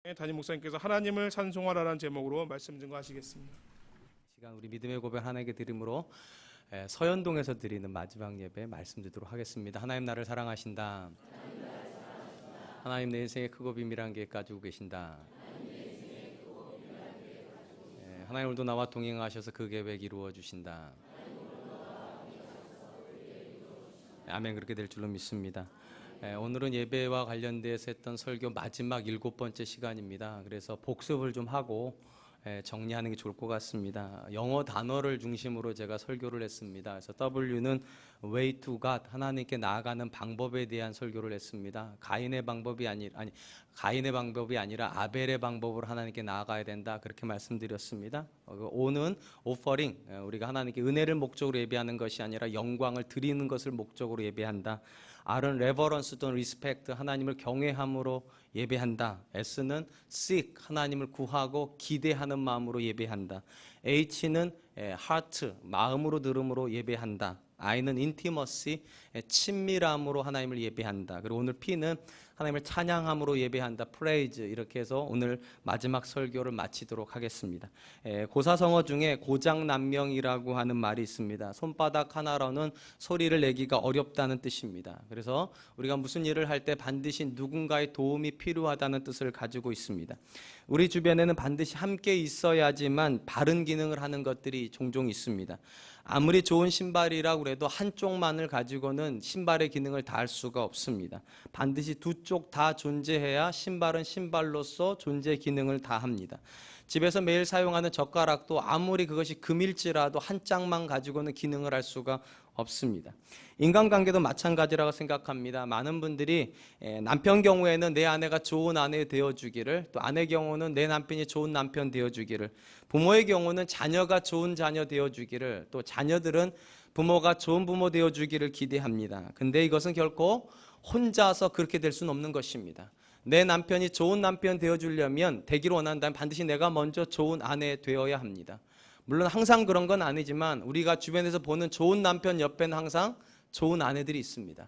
담임 목사님께서 하나님을 찬송하라는 제목으로 말씀 증거하시겠습니다. 시간 우리 믿음의 고백 하나님께 드림으로 서현동에서 드리는 마지막 예배 말씀드리도록 하겠습니다. 하나님 나를 사랑하신다. 하나님 내 인생의 크고 비밀한 계획 가지고 계신다. 하나님 오늘도 나와 동행하셔서 그 계획 이루어 주신다. 아멘. 그렇게 될 줄로 믿습니다. 오늘은 예배와 관련돼서 했던 설교 마지막 7번째 시간입니다. 그래서 복습을 좀 하고 정리하는 게 좋을 것 같습니다. 영어 단어를 중심으로 제가 설교를 했습니다. 그래서 W는 way to God, 하나님께 나아가는 방법에 대한 설교를 했습니다. 가인의 방법이 아니라 아벨의 방법으로 하나님께 나아가야 된다, 그렇게 말씀드렸습니다. O는 offering, 우리가 하나님께 은혜를 목적으로 예배하는 것이 아니라 영광을 드리는 것을 목적으로 예배한다. R은 reverence 또는 respect, 하나님을 경외함으로 예배한다. S는 seek, 하나님을 구하고 기대하는 마음으로 예배한다. H는 heart, 마음으로 들음으로 예배한다. I는 intimacy, 친밀함으로 하나님을 예배한다. 그리고 오늘 P는 하나님을 찬양함으로 예배한다. praise, 이렇게 해서 오늘 마지막 설교를 마치도록 하겠습니다. 고사성어 중에 고장난명이라고 하는 말이 있습니다. 손바닥 하나로는 소리를 내기가 어렵다는 뜻입니다. 그래서 우리가 무슨 일을 할 때 반드시 누군가의 도움이 필요하다는 뜻을 가지고 있습니다. 우리 주변에는 반드시 함께 있어야지만 바른 기능을 하는 것들이 종종 있습니다. 아무리 좋은 신발이라고 해도 한쪽만을 가지고는 신발의 기능을 다할 수가 없습니다. 반드시 두 쪽 다 존재해야 신발은 신발로서 존재 기능을 다합니다. 집에서 매일 사용하는 젓가락도 아무리 그것이 금일지라도 한 짝만 가지고는 기능을 할 수가 없습니다. 인간관계도 마찬가지라고 생각합니다. 많은 분들이 남편 경우에는 내 아내가 좋은 아내 되어주기를, 또 아내 경우는 내 남편이 좋은 남편 되어주기를, 부모의 경우는 자녀가 좋은 자녀 되어주기를, 또 자녀들은 부모가 좋은 부모 되어주기를 기대합니다. 근데 이것은 결코 혼자서 그렇게 될 수는 없는 것입니다. 내 남편이 좋은 남편 되어주려면, 되기를 원한다면 반드시 내가 먼저 좋은 아내 되어야 합니다. 물론 항상 그런 건 아니지만 우리가 주변에서 보는 좋은 남편 옆에는 항상 좋은 아내들이 있습니다.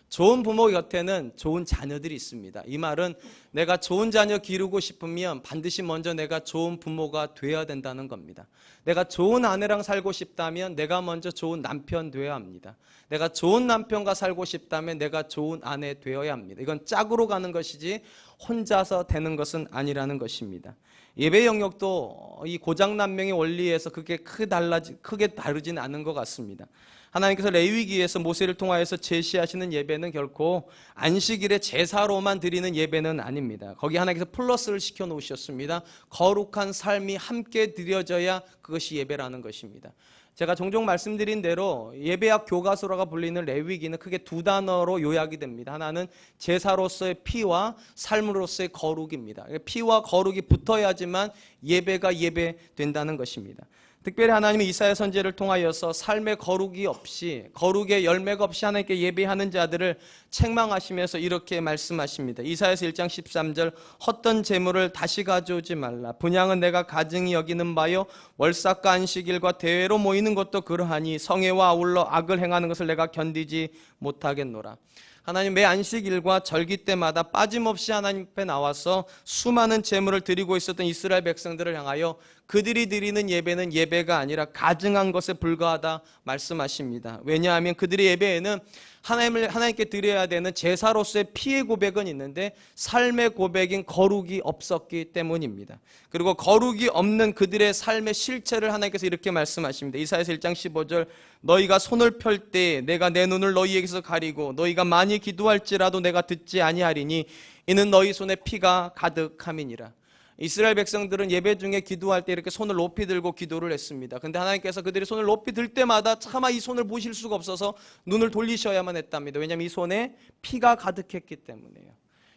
좋은 부모 곁에는 좋은 자녀들이 있습니다. 이 말은 내가 좋은 자녀 기르고 싶으면 반드시 먼저 내가 좋은 부모가 되어야 된다는 겁니다. 내가 좋은 아내랑 살고 싶다면 내가 먼저 좋은 남편 되어야 합니다. 내가 좋은 남편과 살고 싶다면 내가 좋은 아내 되어야 합니다. 이건 짝으로 가는 것이지 혼자서 되는 것은 아니라는 것입니다. 예배 영역도 이 고장난명의 원리에서 크게 다르지는 않은 것 같습니다. 하나님께서 레위기에서 모세를 통하여서 제시하시는 예배는 결코 안식일의 제사로만 드리는 예배는 아닙니다. 거기 하나님께서 플러스를 시켜 놓으셨습니다. 거룩한 삶이 함께 드려져야 그것이 예배라는 것입니다. 제가 종종 말씀드린 대로 예배학 교과서라고 불리는 레위기는 크게 두 단어로 요약이 됩니다. 하나는 제사로서의 피와 삶으로서의 거룩입니다. 피와 거룩이 붙어야지만 예배가 예배된다는 것입니다. 특별히 하나님이 이사야 선지자를 통하여서 삶의 거룩이 없이, 거룩의 열매가 없이 하나님께 예배하는 자들을 책망하시면서 이렇게 말씀하십니다. 이사야서 1장 13절, 헛된 재물을 다시 가져오지 말라. 분향은 내가 가증히 여기는 바요, 월삭과 안식일과 대회로 모이는 것도 그러하니 성회와 아울러 악을 행하는 것을 내가 견디지 못하겠노라. 하나님 매 안식일과 절기 때마다 빠짐없이 하나님 앞에 나와서 수많은 제물을 드리고 있었던 이스라엘 백성들을 향하여 그들이 드리는 예배는 예배가 아니라 가증한 것에 불과하다 말씀하십니다. 왜냐하면 그들의 예배에는 하나님께 드려야 되는 제사로서의 피의 고백은 있는데 삶의 고백인 거룩이 없었기 때문입니다. 그리고 거룩이 없는 그들의 삶의 실체를 하나님께서 이렇게 말씀하십니다. 이사야서 1장 15절, 너희가 손을 펼 때 내가 내 눈을 너희에게서 가리고 너희가 많이 기도할지라도 내가 듣지 아니하리니 이는 너희 손에 피가 가득함이니라. 이스라엘 백성들은 예배 중에 기도할 때 이렇게 손을 높이 들고 기도를 했습니다. 근데 하나님께서 그들이 손을 높이 들 때마다 차마 이 손을 보실 수가 없어서 눈을 돌리셔야만 했답니다. 왜냐하면 이 손에 피가 가득했기 때문에요.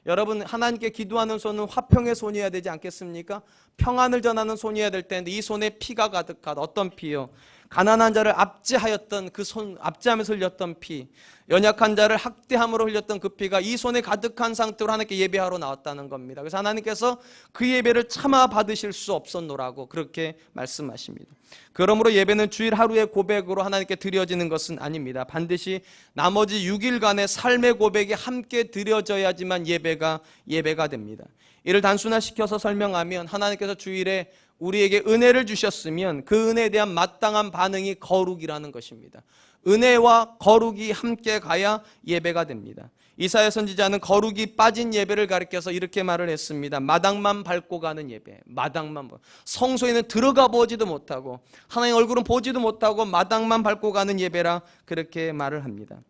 여러분, 하나님께 기도하는 손은 화평의 손이어야 되지 않겠습니까? 평안을 전하는 손이어야 될 텐데 이 손에 피가 가득하다. 어떤 피요? 가난한 자를 압제하였던 그 손, 압제하면서 흘렸던 피, 연약한 자를 학대함으로 흘렸던 그 피가 이 손에 가득한 상태로 하나님께 예배하러 나왔다는 겁니다. 그래서 하나님께서 그 예배를 참아 받으실 수 없었노라고 그렇게 말씀하십니다. 그러므로 예배는 주일 하루의 고백으로 하나님께 드려지는 것은 아닙니다. 반드시 나머지 6일간의 삶의 고백이 함께 드려져야지만 예배가 됩니다. 이를 단순화시켜서 설명하면 하나님께서 주일에 우리에게 은혜를 주셨으면 그 은혜에 대한 마땅한 반응이 거룩이라는 것입니다. 은혜와 거룩이 함께 가야 예배가 됩니다. 이사야 선지자는 거룩이 빠진 예배를 가리켜서 이렇게 말을 했습니다. 마당만 밟고 가는 예배. 마당만, 성소에는 들어가 보지도 못하고 하나님의 얼굴은 보지도 못하고 마당만 밟고 가는 예배라 그렇게 말을 합니다.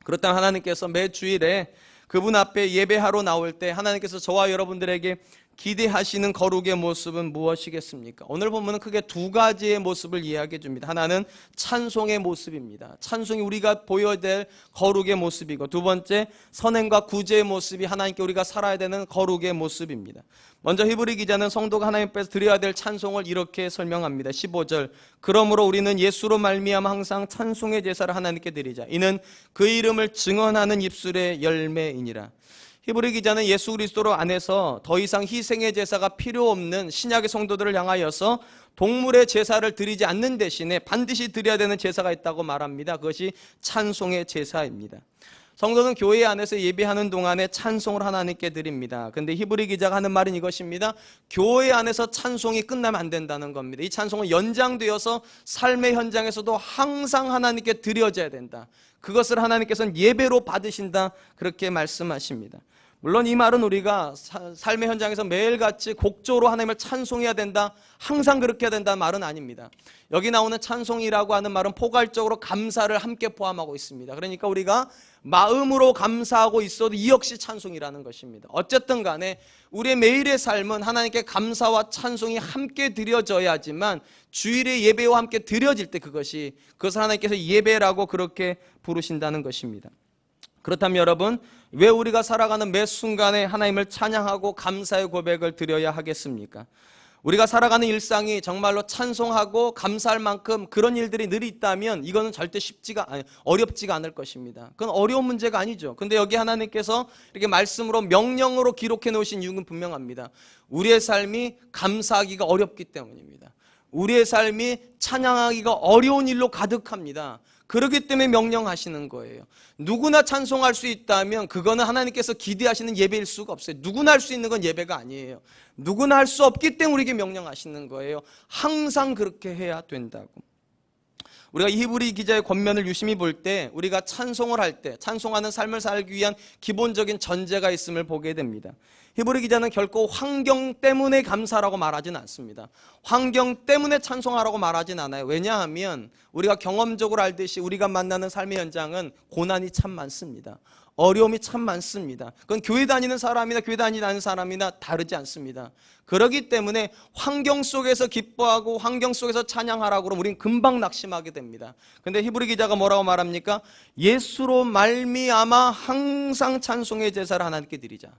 그렇다면 하나님께서 매 주일에 그분 앞에 예배하러 나올 때 하나님께서 저와 여러분들에게 기대하시는 거룩의 모습은 무엇이겠습니까? 오늘 본문은 크게 두 가지의 모습을 이야기해 줍니다. 하나는 찬송의 모습입니다. 찬송이 우리가 보여야 될 거룩의 모습이고, 두 번째 선행과 구제의 모습이 하나님께 우리가 살아야 되는 거룩의 모습입니다. 먼저 히브리 기자는 성도가 하나님 앞에서 드려야 될 찬송을 이렇게 설명합니다. 15절, 그러므로 우리는 예수로 말미암아 항상 찬송의 제사를 하나님께 드리자. 이는 그 이름을 증언하는 입술의 열매이니라. 히브리 기자는 예수 그리스도 안에서 더 이상 희생의 제사가 필요 없는 신약의 성도들을 향하여서 동물의 제사를 드리지 않는 대신에 반드시 드려야 되는 제사가 있다고 말합니다. 그것이 찬송의 제사입니다. 성도는 교회 안에서 예배하는 동안에 찬송을 하나님께 드립니다. 그런데 히브리 기자가 하는 말은 이것입니다. 교회 안에서 찬송이 끝나면 안 된다는 겁니다. 이 찬송은 연장되어서 삶의 현장에서도 항상 하나님께 드려져야 된다. 그것을 하나님께서는 예배로 받으신다, 그렇게 말씀하십니다. 물론 이 말은 우리가 삶의 현장에서 매일같이 곡조로 하나님을 찬송해야 된다, 항상 그렇게 해야 된다는 말은 아닙니다. 여기 나오는 찬송이라고 하는 말은 포괄적으로 감사를 함께 포함하고 있습니다. 그러니까 우리가 마음으로 감사하고 있어도 이 역시 찬송이라는 것입니다. 어쨌든 간에 우리의 매일의 삶은 하나님께 감사와 찬송이 함께 드려져야지만 주일의 예배와 함께 드려질 때 그것을 하나님께서 예배라고 그렇게 부르신다는 것입니다. 그렇다면 여러분, 왜 우리가 살아가는 매 순간에 하나님을 찬양하고 감사의 고백을 드려야 하겠습니까? 우리가 살아가는 일상이 정말로 찬송하고 감사할 만큼 그런 일들이 늘 있다면 이거는 절대 어렵지가 않을 것입니다. 그건 어려운 문제가 아니죠. 근데 여기 하나님께서 이렇게 말씀으로 명령으로 기록해 놓으신 이유는 분명합니다. 우리의 삶이 감사하기가 어렵기 때문입니다. 우리의 삶이 찬양하기가 어려운 일로 가득합니다. 그렇기 때문에 명령하시는 거예요. 누구나 찬송할 수 있다면 그거는 하나님께서 기대하시는 예배일 수가 없어요. 누구나 할 수 있는 건 예배가 아니에요. 누구나 할 수 없기 때문에 우리에게 명령하시는 거예요. 항상 그렇게 해야 된다고. 우리가 히브리 기자의 권면을 유심히 볼 때 우리가 찬송을 할 때 찬송하는 삶을 살기 위한 기본적인 전제가 있음을 보게 됩니다. 히브리 기자는 결코 환경 때문에 감사라고 말하지는 않습니다. 환경 때문에 찬송하라고 말하진 않아요. 왜냐하면 우리가 경험적으로 알듯이 우리가 만나는 삶의 현장은 고난이 참 많습니다. 어려움이 참 많습니다. 그건 교회 다니는 사람이나 교회 다니지 않는 사람이나 다르지 않습니다. 그렇기 때문에 환경 속에서 기뻐하고 환경 속에서 찬양하라고 그러면 우린 금방 낙심하게 됩니다. 그런데 히브리 기자가 뭐라고 말합니까? 예수로 말미암아 항상 찬송의 제사를 하나님께 드리자.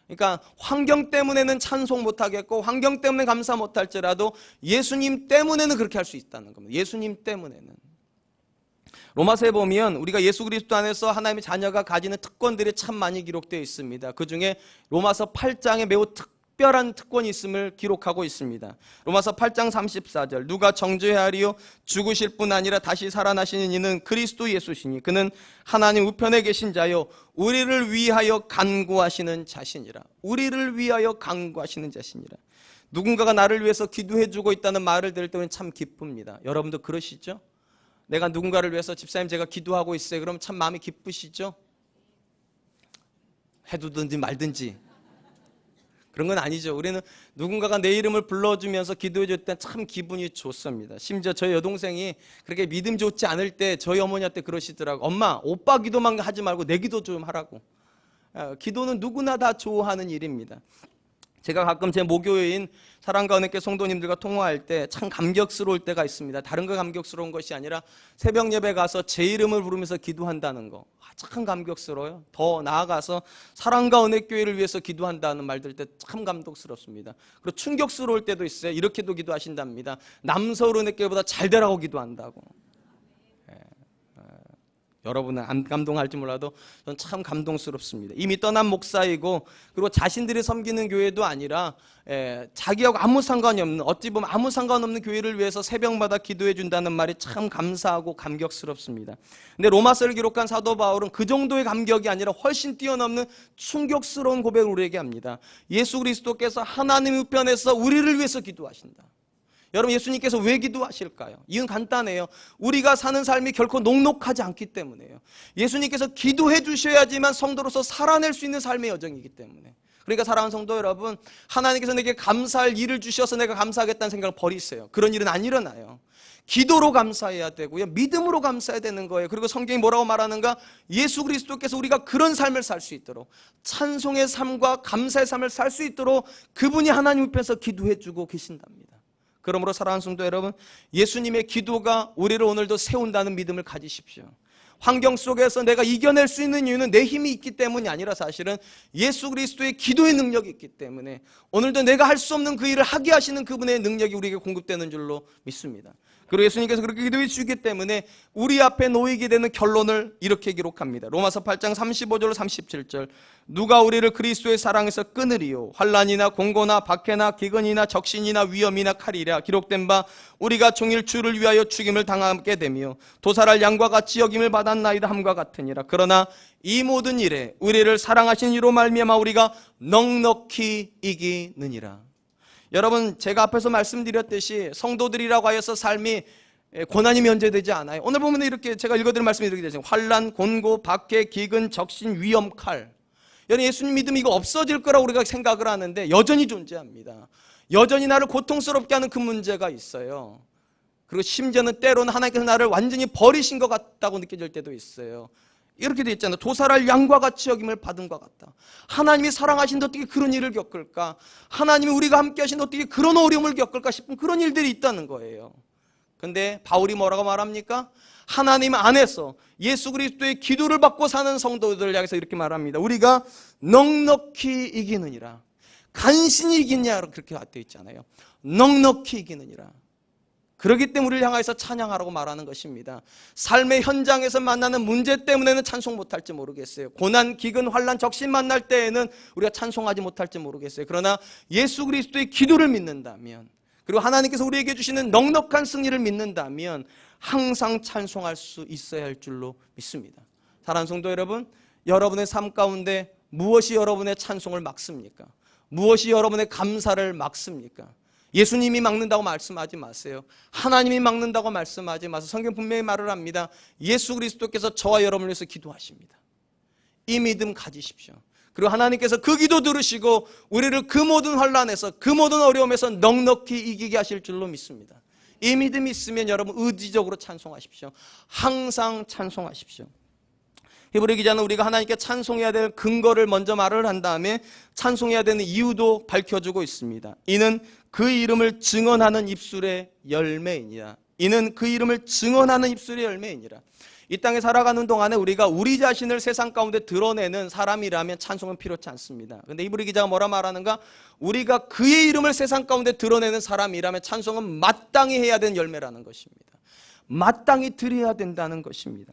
그러니까 환경 때문에는 찬송 못하겠고 환경 때문에 감사 못할지라도 예수님 때문에는 그렇게 할 수 있다는 겁니다. 예수님 때문에는. 로마서에 보면 우리가 예수 그리스도 안에서 하나님의 자녀가 가지는 특권들이 참 많이 기록되어 있습니다. 그중에 로마서 8장에 매우 특별한 특권이 있음을 기록하고 있습니다. 로마서 8장 34절, 누가 정죄해야 하리요? 죽으실 뿐 아니라 다시 살아나시는 이는 그리스도 예수시니 그는 하나님 우편에 계신 자요 우리를 위하여 간구하시는 자신이라. 우리를 위하여 간구하시는 자신이라. 누군가가 나를 위해서 기도해주고 있다는 말을 들을 때는 참 기쁩니다. 여러분도 그러시죠? 내가 누군가를 위해서 집사님 제가 기도하고 있어요. 그럼 참 마음이 기쁘시죠? 해두든지 말든지 그런 건 아니죠. 우리는 누군가가 내 이름을 불러주면서 기도해 줄 때 참 기분이 좋습니다. 심지어 저희 여동생이 그렇게 믿음 좋지 않을 때 저희 어머니한테 그러시더라고. 엄마, 오빠 기도만 하지 말고 내 기도 좀 하라고. 기도는 누구나 다 좋아하는 일입니다. 제가 가끔 제 모교인 사랑과 은혜교회 성도님들과 통화할 때 참 감격스러울 때가 있습니다. 다른 거 감격스러운 것이 아니라 새벽 예배 가서 제 이름을 부르면서 기도한다는 거 참 감격스러워요. 더 나아가서 사랑과 은혜교회를 위해서 기도한다는 말 들을 때 참 감동스럽습니다. 그리고 충격스러울 때도 있어요. 이렇게도 기도하신답니다. 남서울 은혜교회보다 잘 되라고 기도한다고. 여러분은 안 감동할지 몰라도 저는 참 감동스럽습니다. 이미 떠난 목사이고 그리고 자신들이 섬기는 교회도 아니라 자기하고 아무 상관이 없는, 어찌 보면 아무 상관없는 교회를 위해서 새벽마다 기도해 준다는 말이 참 감사하고 감격스럽습니다. 근데 로마서를 기록한 사도 바울은 그 정도의 감격이 아니라 훨씬 뛰어넘는 충격스러운 고백을 우리에게 합니다. 예수 그리스도께서 하나님 우편에서 우리를 위해서 기도하신다. 여러분, 예수님께서 왜 기도하실까요? 이유는 간단해요. 우리가 사는 삶이 결코 녹록하지 않기 때문에요. 예수님께서 기도해 주셔야지만 성도로서 살아낼 수 있는 삶의 여정이기 때문에. 그러니까 사랑하는 성도 여러분, 하나님께서 내게 감사할 일을 주셔서 내가 감사하겠다는 생각을 버리세요. 그런 일은 안 일어나요. 기도로 감사해야 되고요, 믿음으로 감사해야 되는 거예요. 그리고 성경이 뭐라고 말하는가? 예수 그리스도께서 우리가 그런 삶을 살 수 있도록, 찬송의 삶과 감사의 삶을 살 수 있도록 그분이 하나님 앞에서 기도해 주고 계신답니다. 그러므로 사랑하는 성도 여러분, 예수님의 기도가 우리를 오늘도 세운다는 믿음을 가지십시오. 환경 속에서 내가 이겨낼 수 있는 이유는 내 힘이 있기 때문이 아니라 사실은 예수 그리스도의 기도의 능력이 있기 때문에 오늘도 내가 할 수 없는 그 일을 하게 하시는 그분의 능력이 우리에게 공급되는 줄로 믿습니다. 그리고 예수님께서 그렇게 기도해 주시기 때문에 우리 앞에 놓이게 되는 결론을 이렇게 기록합니다. 로마서 8장 35절 37절, 누가 우리를 그리스도의 사랑에서 끊으리요? 환난이나 공고나 박해나 기근이나 적신이나 위험이나 칼이라. 기록된 바 우리가 종일 주를 위하여 죽임을 당하게 되며 도살할 양과 같이 여김을 받았나이다 함과 같으니라. 그러나 이 모든 일에 우리를 사랑하신 이로 말미암아 우리가 넉넉히 이기느니라. 여러분, 제가 앞에서 말씀드렸듯이 성도들이라고 하여서 삶이 고난이 면제되지 않아요. 오늘 보면 이렇게 제가 읽어드린 말씀이 이렇게 되죠. 환난, 곤고, 박해, 기근, 적신, 위험, 칼. 여러분, 예수님 믿음이 이거 없어질 거라고 우리가 생각을 하는데 여전히 존재합니다. 여전히 나를 고통스럽게 하는 그 문제가 있어요. 그리고 심지어는 때로는 하나님께서 나를 완전히 버리신 것 같다고 느껴질 때도 있어요. 이렇게 돼 있잖아요. 도살할 양과 같이 여김을 받은 것 같다. 하나님이 사랑하신데 어떻게 그런 일을 겪을까? 하나님이 우리가 함께 하신데 어떻게 그런 어려움을 겪을까 싶은 그런 일들이 있다는 거예요. 근데 바울이 뭐라고 말합니까? 하나님 안에서 예수 그리스도의 기도를 받고 사는 성도들을 향해서 이렇게 말합니다. 우리가 넉넉히 이기느니라. 간신히 이기냐 그렇게 되어 있잖아요. 넉넉히 이기느니라. 그렇기 때문에 우리를 향해서 찬양하라고 말하는 것입니다. 삶의 현장에서 만나는 문제 때문에는 찬송 못할지 모르겠어요. 고난, 기근, 환난, 적신 만날 때에는 우리가 찬송하지 못할지 모르겠어요. 그러나 예수 그리스도의 기도를 믿는다면, 그리고 하나님께서 우리에게 주시는 넉넉한 승리를 믿는다면 항상 찬송할 수 있어야 할 줄로 믿습니다. 사랑하는 성도 여러분, 여러분의 삶 가운데 무엇이 여러분의 찬송을 막습니까? 무엇이 여러분의 감사를 막습니까? 예수님이 막는다고 말씀하지 마세요. 하나님이 막는다고 말씀하지 마세요. 성경 분명히 말을 합니다. 예수 그리스도께서 저와 여러분을 위해서 기도하십니다. 이 믿음 가지십시오. 그리고 하나님께서 그 기도 들으시고 우리를 그 모든 환난에서, 그 모든 어려움에서 넉넉히 이기게 하실 줄로 믿습니다. 이 믿음이 있으면 여러분 의지적으로 찬송하십시오. 항상 찬송하십시오. 히브리 기자는 우리가 하나님께 찬송해야 될 근거를 먼저 말을 한 다음에 찬송해야 되는 이유도 밝혀주고 있습니다. 이는 그 이름을 증언하는 입술의 열매이니라. 이는 그 이름을 증언하는 입술의 열매이니라. 이 땅에 살아가는 동안에 우리가 우리 자신을 세상 가운데 드러내는 사람이라면 찬송은 필요치 않습니다. 그런데 히브리 기자가 뭐라 말하는가? 우리가 그의 이름을 세상 가운데 드러내는 사람이라면 찬송은 마땅히 해야 되는 열매라는 것입니다. 마땅히 드려야 된다는 것입니다.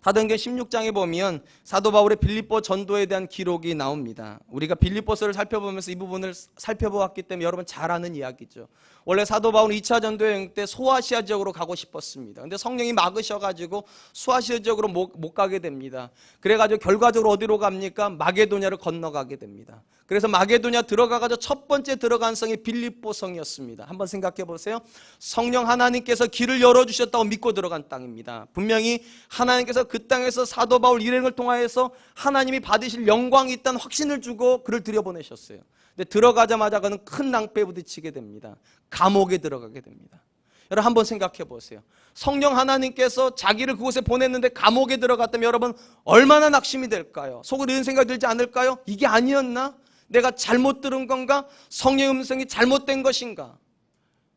사도행전 16장에 보면 사도 바울의 빌립보 전도에 대한 기록이 나옵니다. 우리가 빌립보서를 살펴보면서 이 부분을 살펴보았기 때문에 여러분 잘 아는 이야기죠. 원래 사도 바울은 2차 전도 여행 때 소아시아 지역으로 가고 싶었습니다. 근데 성령이 막으셔가지고 소아시아 지역으로 못 가게 됩니다. 그래가지고 결과적으로 어디로 갑니까? 마게도냐를 건너가게 됩니다. 그래서 마게도냐 들어가가지고 첫 번째 들어간 성이 빌립보 성이었습니다. 한번 생각해 보세요. 성령 하나님께서 길을 열어주셨다고 믿고 들어간 땅입니다. 분명히 하나님께서 그 땅에서 사도 바울 일행을 통하여서 하나님이 받으실 영광이 있다는 확신을 주고 그를 들여보내셨어요. 근데 들어가자마자 그는 큰 낭패에 부딪히게 됩니다. 감옥에 들어가게 됩니다. 여러분 한번 생각해 보세요. 성령 하나님께서 자기를 그곳에 보냈는데 감옥에 들어갔다면 여러분 얼마나 낙심이 될까요? 속으로 이런 생각이 들지 않을까요? 이게 아니었나? 내가 잘못 들은 건가? 성령의 음성이 잘못된 것인가?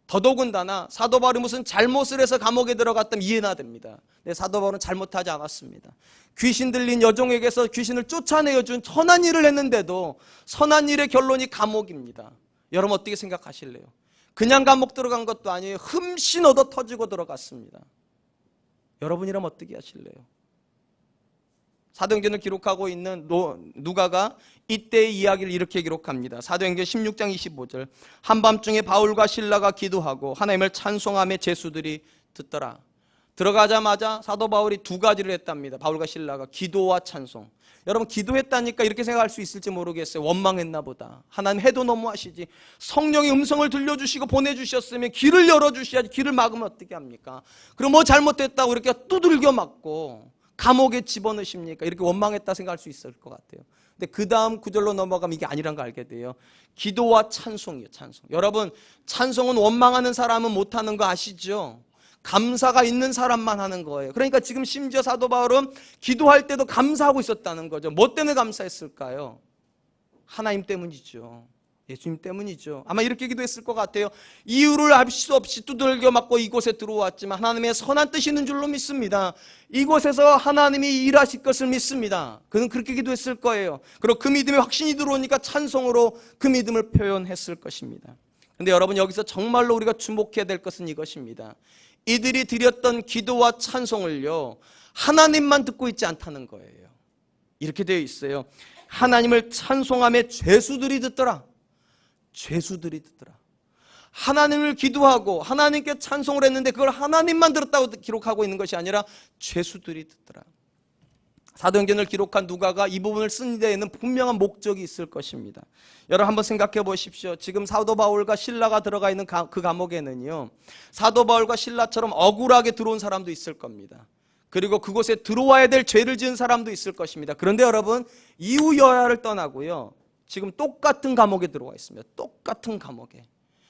더더군다나 사도 바울이 무슨 잘못을 해서 감옥에 들어갔다면 이해나 됩니다. 근데 사도 바울은 잘못하지 않았습니다. 귀신 들린 여종에게서 귀신을 쫓아내어준 선한 일을 했는데도 선한 일의 결론이 감옥입니다. 여러분 어떻게 생각하실래요? 그냥 감옥 들어간 것도 아니에요. 흠씬 얻어 터지고 들어갔습니다. 여러분이라면 어떻게 하실래요? 사도행전을 기록하고 있는 누가가 이때의 이야기를 이렇게 기록합니다. 사도행전 16장 25절. 한밤중에 바울과 실라가 기도하고 하나님을 찬송하며 제수들이 듣더라. 들어가자마자 사도 바울이 두 가지를 했답니다. 바울과 실라가 기도와 찬송. 여러분, 기도했다니까 이렇게 생각할 수 있을지 모르겠어요. 원망했나 보다. 하나님 해도 너무하시지. 성령의 음성을 들려주시고 보내주셨으면 길을 열어주셔야지. 길을 막으면 어떻게 합니까? 그럼 뭐 잘못됐다고 이렇게 두들겨 맞고 감옥에 집어넣으십니까? 이렇게 원망했다 생각할 수 있을 것 같아요. 근데 그 다음 구절로 넘어가면 이게 아니란 걸 알게 돼요. 기도와 찬송이에요. 찬송. 여러분, 찬송은 원망하는 사람은 못하는 거 아시죠? 감사가 있는 사람만 하는 거예요. 그러니까 지금 심지어 사도 바울은 기도할 때도 감사하고 있었다는 거죠. 뭐 때문에 감사했을까요? 하나님 때문이죠. 예수님 때문이죠. 아마 이렇게 기도했을 것 같아요. 이유를 알 수 없이 두들겨 맞고 이곳에 들어왔지만 하나님의 선한 뜻이 있는 줄로 믿습니다. 이곳에서 하나님이 일하실 것을 믿습니다. 그는 그렇게 기도했을 거예요. 그리고 그 믿음에 확신이 들어오니까 찬송으로 그 믿음을 표현했을 것입니다. 그런데 여러분, 여기서 정말로 우리가 주목해야 될 것은 이것입니다. 이들이 드렸던 기도와 찬송을요, 하나님만 듣고 있지 않다는 거예요. 이렇게 되어 있어요. 하나님을 찬송하며 죄수들이 듣더라. 죄수들이 듣더라. 하나님을 기도하고 하나님께 찬송을 했는데 그걸 하나님만 들었다고 기록하고 있는 것이 아니라 죄수들이 듣더라. 사도행전을 기록한 누가가 이 부분을 쓴 데에는 분명한 목적이 있을 것입니다. 여러분, 한번 생각해 보십시오. 지금 사도 바울과 실라가 들어가 있는 그 감옥에는요, 사도 바울과 실라처럼 억울하게 들어온 사람도 있을 겁니다. 그리고 그곳에 들어와야 될 죄를 지은 사람도 있을 것입니다. 그런데 여러분, 이후 여야를 떠나고요, 지금 똑같은 감옥에 들어와 있습니다. 똑같은 감옥에.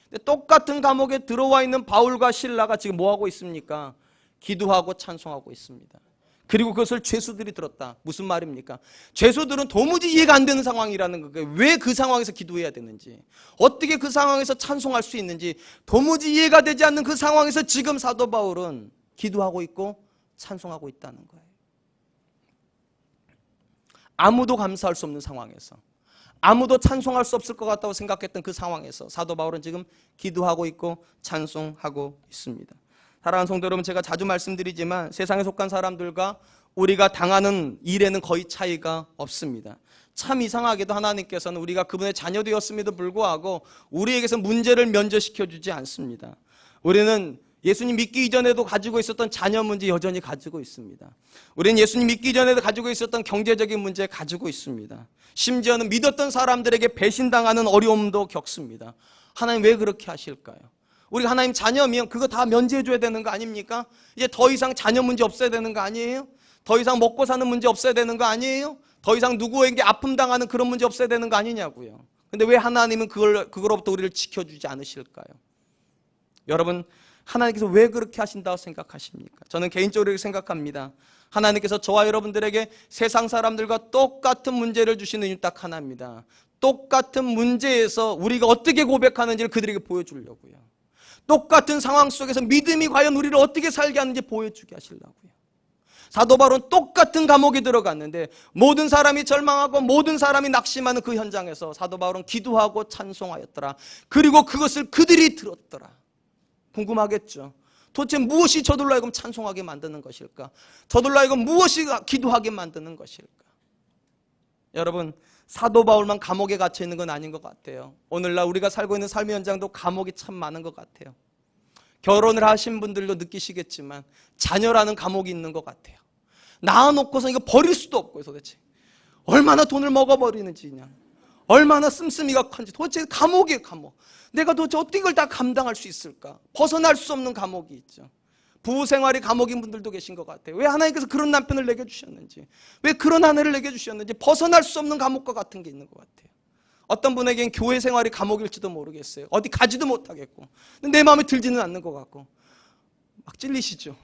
근데 똑같은 감옥에 들어와 있는 바울과 실라가 지금 뭐 하고 있습니까? 기도하고 찬송하고 있습니다. 그리고 그것을 죄수들이 들었다. 무슨 말입니까? 죄수들은 도무지 이해가 안 되는 상황이라는 거예요. 왜 그 상황에서 기도해야 되는지, 어떻게 그 상황에서 찬송할 수 있는지 도무지 이해가 되지 않는 그 상황에서 지금 사도 바울은 기도하고 있고 찬송하고 있다는 거예요. 아무도 감사할 수 없는 상황에서, 아무도 찬송할 수 없을 것 같다고 생각했던 그 상황에서 사도 바울은 지금 기도하고 있고 찬송하고 있습니다. 사랑하는 성도 여러분, 제가 자주 말씀드리지만 세상에 속한 사람들과 우리가 당하는 일에는 거의 차이가 없습니다. 참 이상하게도 하나님께서는 우리가 그분의 자녀되었음에도 불구하고 우리에게서 문제를 면제시켜 주지 않습니다. 우리는 예수님 믿기 이전에도 가지고 있었던 자녀 문제 여전히 가지고 있습니다. 우리는 예수님 믿기 전에도 가지고 있었던 경제적인 문제 가지고 있습니다. 심지어는 믿었던 사람들에게 배신당하는 어려움도 겪습니다. 하나님 왜 그렇게 하실까요? 우리가 하나님 자녀면 그거 다 면제해 줘야 되는 거 아닙니까? 이제 더 이상 자녀 문제 없어야 되는 거 아니에요? 더 이상 먹고 사는 문제 없어야 되는 거 아니에요? 더 이상 누구에게 아픔 당하는 그런 문제 없어야 되는 거 아니냐고요. 근데 왜 하나님은 그거로부터 우리를 지켜주지 않으실까요? 여러분, 하나님께서 왜 그렇게 하신다고 생각하십니까? 저는 개인적으로 생각합니다. 하나님께서 저와 여러분들에게 세상 사람들과 똑같은 문제를 주시는 이유 딱 하나입니다. 똑같은 문제에서 우리가 어떻게 고백하는지를 그들에게 보여주려고요. 똑같은 상황 속에서 믿음이 과연 우리를 어떻게 살게 하는지 보여주게 하시려고요. 사도 바울은 똑같은 감옥에 들어갔는데 모든 사람이 절망하고 모든 사람이 낙심하는 그 현장에서 사도 바울은 기도하고 찬송하였더라. 그리고 그것을 그들이 들었더라. 궁금하겠죠? 도대체 무엇이 저들로 하여금 찬송하게 만드는 것일까? 저들로 하여금 무엇이 기도하게 만드는 것일까? 여러분, 사도 바울만 감옥에 갇혀 있는 건 아닌 것 같아요. 오늘날 우리가 살고 있는 삶의 현장도 감옥이 참 많은 것 같아요. 결혼을 하신 분들도 느끼시겠지만 자녀라는 감옥이 있는 것 같아요. 낳아놓고서 이거 버릴 수도 없고요. 도대체 얼마나 돈을 먹어버리는지, 그냥 얼마나 씀씀이가 큰지, 도대체 감옥이에요. 감옥. 내가 도대체 어떻게 이걸 다 감당할 수 있을까? 벗어날 수 없는 감옥이 있죠. 부부 생활이 감옥인 분들도 계신 것 같아요. 왜 하나님께서 그런 남편을 내게 주셨는지, 왜 그런 아내를 내게 주셨는지 벗어날 수 없는 감옥과 같은 게 있는 것 같아요. 어떤 분에겐 교회 생활이 감옥일지도 모르겠어요. 어디 가지도 못하겠고, 내 마음에 들지는 않는 것 같고, 막 찔리시죠?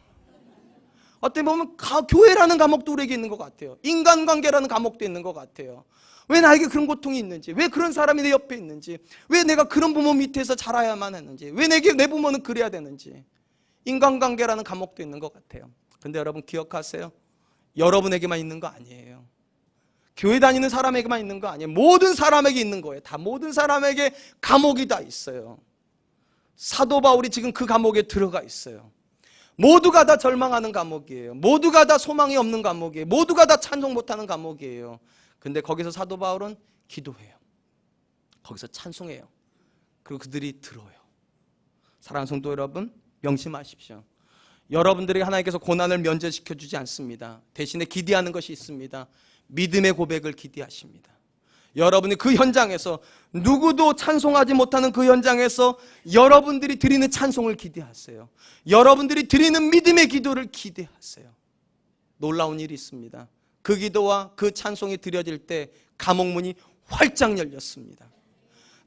어떻게 보면 교회라는 감옥도 우리에게 있는 것 같아요. 인간관계라는 감옥도 있는 것 같아요. 왜 나에게 그런 고통이 있는지, 왜 그런 사람이 내 옆에 있는지, 왜 내가 그런 부모 밑에서 자라야만 했는지, 왜 내게 내 부모는 그래야 되는지, 인간관계라는 감옥도 있는 것 같아요. 근데 여러분 기억하세요. 여러분에게만 있는 거 아니에요. 교회 다니는 사람에게만 있는 거 아니에요. 모든 사람에게 있는 거예요. 다 모든 사람에게 감옥이 다 있어요. 사도 바울이 지금 그 감옥에 들어가 있어요. 모두가 다 절망하는 감옥이에요. 모두가 다 소망이 없는 감옥이에요. 모두가 다 찬송 못하는 감옥이에요. 근데 거기서 사도 바울은 기도해요. 거기서 찬송해요. 그리고 그들이 들어요. 사랑하는 성도 여러분, 명심하십시오. 여러분들에게 하나님께서 고난을 면제시켜 주지 않습니다. 대신에 기대하는 것이 있습니다. 믿음의 고백을 기대하십니다. 여러분이 그 현장에서, 누구도 찬송하지 못하는 그 현장에서 여러분들이 드리는 찬송을 기대하세요. 여러분들이 드리는 믿음의 기도를 기대하세요. 놀라운 일이 있습니다. 그 기도와 그 찬송이 드려질 때 감옥문이 활짝 열렸습니다.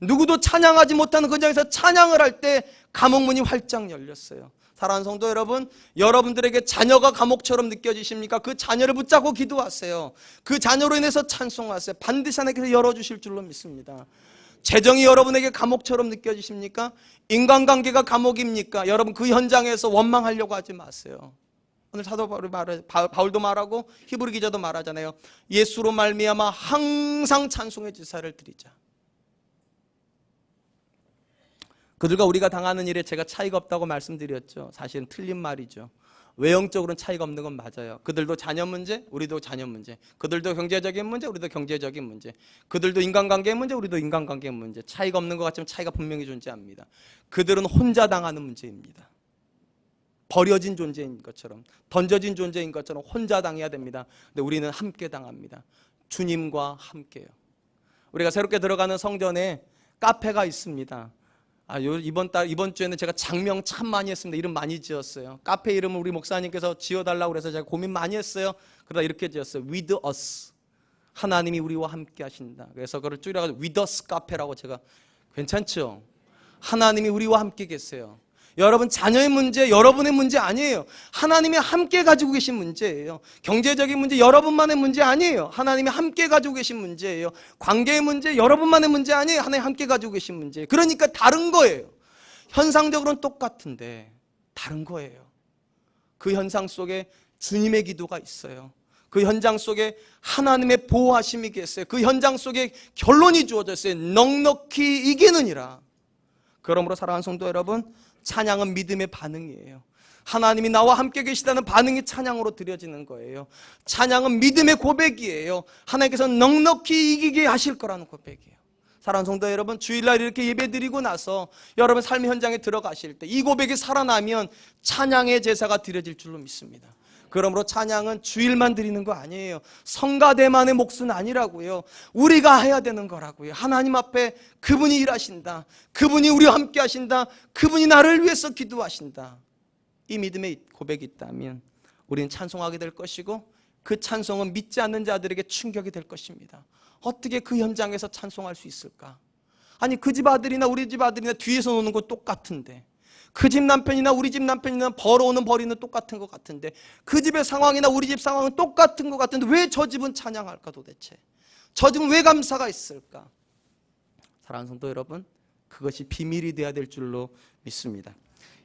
누구도 찬양하지 못하는 그 현장에서 찬양을 할 때 감옥문이 활짝 열렸어요. 사랑하는 성도 여러분, 여러분들에게 자녀가 감옥처럼 느껴지십니까? 그 자녀를 붙잡고 기도하세요. 그 자녀로 인해서 찬송하세요. 반드시 하나님께서 열어주실 줄로 믿습니다. 재정이 여러분에게 감옥처럼 느껴지십니까? 인간관계가 감옥입니까? 여러분 그 현장에서 원망하려고 하지 마세요. 오늘 사도 바울도 말하고 히브리 기자도 말하잖아요. 예수로 말미암아 항상 찬송의 제사를 드리자. 그들과 우리가 당하는 일에 제가 차이가 없다고 말씀드렸죠. 사실은 틀린 말이죠. 외형적으로는 차이가 없는 건 맞아요. 그들도 자녀 문제, 우리도 자녀 문제. 그들도 경제적인 문제, 우리도 경제적인 문제. 그들도 인간관계의 문제, 우리도 인간관계의 문제. 차이가 없는 것 같지만 차이가 분명히 존재합니다. 그들은 혼자 당하는 문제입니다. 버려진 존재인 것처럼, 던져진 존재인 것처럼 혼자 당해야 됩니다. 근데 우리는 함께 당합니다. 주님과 함께요. 우리가 새롭게 들어가는 성전에 카페가 있습니다. 이번 주에는 제가 장명 참 많이 했습니다. 이름 많이 지었어요. 카페 이름을 우리 목사님께서 지어달라고 그래서 제가 고민 많이 했어요. 그러다 이렇게 지었어요. With us. 하나님이 우리와 함께 하신다. 그래서 그걸 줄여가지고 With us 카페라고 제가, 괜찮죠? 하나님이 우리와 함께 계세요. 여러분 자녀의 문제, 여러분의 문제 아니에요. 하나님이 함께 가지고 계신 문제예요. 경제적인 문제, 여러분만의 문제 아니에요. 하나님이 함께 가지고 계신 문제예요. 관계의 문제, 여러분만의 문제 아니에요. 하나님 함께 가지고 계신 문제예요. 그러니까 다른 거예요. 현상적으로는 똑같은데 다른 거예요. 그 현상 속에 주님의 기도가 있어요. 그 현장 속에 하나님의 보호하심이 계세요. 그 현장 속에 결론이 주어졌어요. 넉넉히 이기느니라. 그러므로 사랑하는 성도 여러분, 찬양은 믿음의 반응이에요. 하나님이 나와 함께 계시다는 반응이 찬양으로 드려지는 거예요. 찬양은 믿음의 고백이에요. 하나님께서 넉넉히 이기게 하실 거라는 고백이에요. 사랑하는 성도 여러분, 주일날 이렇게 예배드리고 나서 여러분 삶의 현장에 들어가실 때 이 고백이 살아나면 찬양의 제사가 드려질 줄로 믿습니다. 그러므로 찬양은 주일만 드리는 거 아니에요. 성가대만의 몫은 아니라고요. 우리가 해야 되는 거라고요. 하나님 앞에 그분이 일하신다. 그분이 우리와 함께 하신다. 그분이 나를 위해서 기도하신다. 이 믿음의 고백이 있다면 우리는 찬송하게 될 것이고, 그 찬송은 믿지 않는 자들에게 충격이 될 것입니다. 어떻게 그 현장에서 찬송할 수 있을까? 아니 그 집 아들이나 우리 집 아들이나 뒤에서 노는 거 똑같은데, 그 집 남편이나 우리 집 남편이나 벌어오는 벌이는 똑같은 것 같은데, 그 집의 상황이나 우리 집 상황은 똑같은 것 같은데 왜 저 집은 찬양할까 도대체? 저 집은 왜 감사가 있을까? 사랑하는 성도 여러분, 그것이 비밀이 되어야 될 줄로 믿습니다.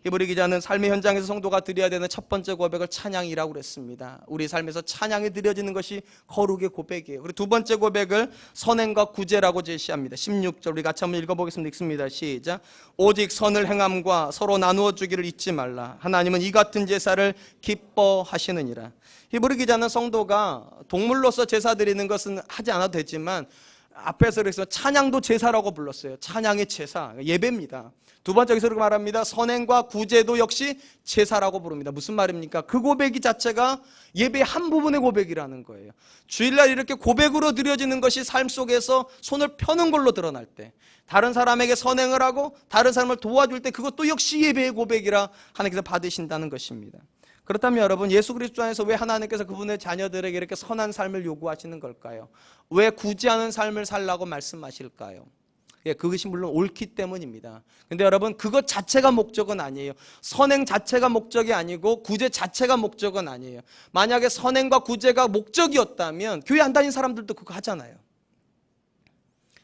히브리 기자는 삶의 현장에서 성도가 드려야 되는 첫 번째 고백을 찬양이라고 그랬습니다. 우리 삶에서 찬양이 드려지는 것이 거룩의 고백이에요. 그리고 두 번째 고백을 선행과 구제라고 제시합니다. 16절 우리 같이 한번 읽어보겠습니다. 읽습니다. 시작. 오직 선을 행함과 서로 나누어 주기를 잊지 말라. 하나님은 이 같은 제사를 기뻐하시느니라. 히브리 기자는 성도가 동물로서 제사 드리는 것은 하지 않아도 되지만 앞에서 그래서 찬양도 제사라고 불렀어요. 찬양의 제사, 예배입니다. 두 번째 여기서 그렇게 말합니다. 선행과 구제도 역시 제사라고 부릅니다. 무슨 말입니까? 그 고백이 자체가 예배의 한 부분의 고백이라는 거예요. 주일날 이렇게 고백으로 드려지는 것이 삶 속에서 손을 펴는 걸로 드러날 때, 다른 사람에게 선행을 하고 다른 사람을 도와줄 때 그것도 역시 예배의 고백이라 하나님께서 받으신다는 것입니다. 그렇다면 여러분, 예수 그리스도 안에서 왜 하나님께서 그분의 자녀들에게 이렇게 선한 삶을 요구하시는 걸까요? 왜 구제하는 삶을 살라고 말씀하실까요? 예, 그것이 물론 옳기 때문입니다. 근데 여러분, 그것 자체가 목적은 아니에요. 선행 자체가 목적이 아니고 구제 자체가 목적은 아니에요. 만약에 선행과 구제가 목적이었다면 교회 안 다니는 사람들도 그거 하잖아요.